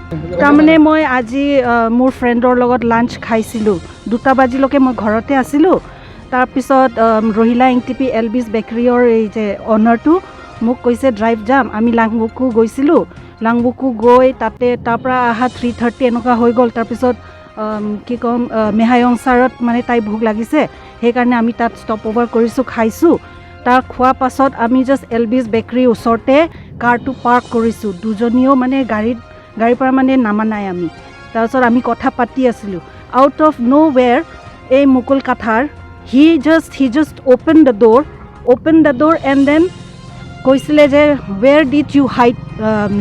তাৰমানে মই আজি মোৰ ফ্ৰেণ্ডৰ লগত লাঞ্চ খাইছিলোঁ 2টা বাজিলৈকে মই ঘৰতে আছিলোঁ তাৰপিছত ৰহিলা এংটিপি এলবিছ বেকাৰীৰ এই যে অনাৰটো মোক কৈছে ড্ৰাইভ যাম আমি লাংবুকু গৈছিলোঁ লাংবুকু গৈ তাতে তাৰপৰা আহা 3:30 এনেকুৱা হৈ গ'ল তাৰপিছত কি ক'ম মেহায়ং ছাৰত মানে তাই ভোক লাগিছে সেইকাৰণে আমি তাত ষ্টপ অভাৰ কৰিছোঁ খাইছোঁ তাৰ খোৱা পাছত আমি জাষ্ট এলবিছ বেকাৰীৰ ওচৰতে কাৰটো পাৰ্ক কৰিছোঁ দুজনীও মানে গাড়ীৰ পৰা মানে নামা নাই আমি তাৰপিছত আমি কথা পাতি আছিলোঁ আউট অফ নো ৱেৰ এই মুকুল কাথাৰ he just open the door and then কৈছিলে যে where did you hide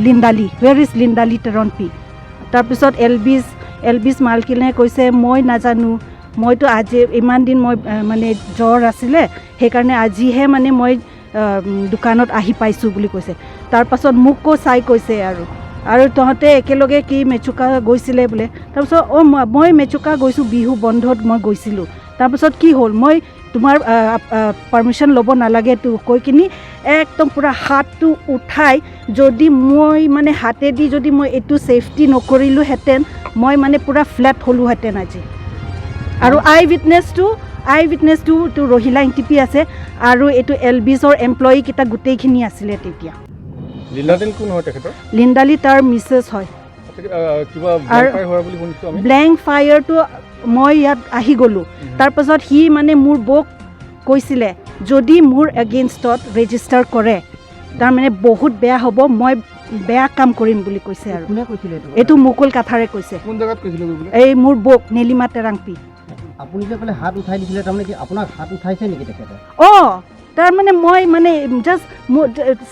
Lindali where is Lindali টেৰনপি তাৰপিছত এলবিছ মালকিনে কৈছে মই নাজানো মইতো আজি ইমান দিন মই মানে জ্বৰ আছিলে সেইকাৰণে আজিহে মানে মই দোকানত আহি পাইছোঁ বুলি কৈছে তাৰপাছত মোকো চাই কৈছে আৰু তহঁতে একেলগে কি মেচুকা গৈছিলে বোলে তাৰপিছত মই মেচুকা গৈছোঁ বিহু বন্ধত মই গৈছিলোঁ তাৰপিছত কি হ'ল মই তোমাৰ পাৰ্মিশ্যন ল'ব নালাগে তো কৈ কিনি একদম পূৰা হাতটো উঠাই যদি মই মানে হাতেদি যদি মই এইটো ছেফটি নকৰিলোহেঁতেন মই মানে পূৰা ফ্লেট হ'লোহেঁতেন আজি আৰু আই উইটনেছটো ৰহিলা এংটিপি আছে আৰু এইটো এলবিছৰ এমপ্লয়ীকেইটা গোটেইখিনি আছিলে তেতিয়া লিণ্ডালি তাৰ মিছেছ হয় ব্লেংক ফায়াৰটো মই ইয়াত আহি গ'লোঁ তাৰপাছত সি মানে মোৰ বৌক কৈছিলে যদি মোৰ এগেইনষ্টত ৰেজিষ্টাৰ কৰে তাৰমানে বহুত বেয়া হ'ব মই বেয়া কাম কৰিম বুলি কৈছে আৰু এইটো মুকুল কাথাৰে কৈছে এই মোৰ বৌক নেলিমা টেৰাংপি আপুনি যে ক'লে হাত উঠাই দিছিলে তাৰমানে কি আপোনাক হাত উঠাইছে নেকি তেখেতে তাৰমানে মই মানে জাষ্ট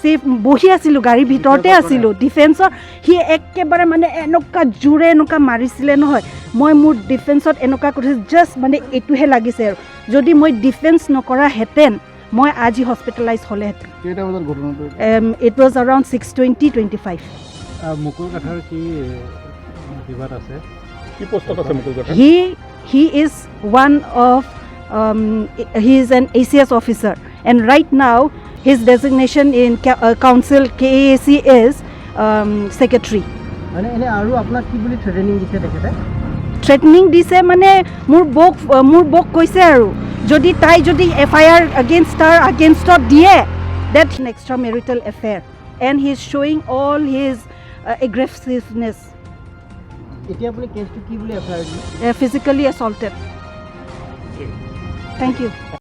ছেফ বহি আছিলোঁ গাড়ীৰ ভিতৰতে আছিলোঁ ডিফেন্সৰ সি একেবাৰে মানে এনেকুৱা জোৰে এনেকুৱা মাৰিছিলে নহয় মই মোৰ ডিফেন্সত এনেকুৱা কৰিছোঁ জাষ্ট মানে এইটোহে লাগিছে আৰু যদি মই ডিফেন্স নকৰাহেঁতেন মই আজি হস্পিটেলাইজ হ'লেহেঁতেন it was around 6:20-25 Mukul Kathar কি বিবাদ আছে কি পোষ্টত আছে Mukul Kathar he is one of he is an ACS officer and right now his designation in council KAAC is secretary ene aru apnak ki boli training dise dekhete threatening dise mane mur bok koise aru jodi tai jodi FIR against die that an extramarital affair and he is showing all his aggressiveness এতিয়া আপুনি কেছটো কি বুলি FIR physically assaulted thank you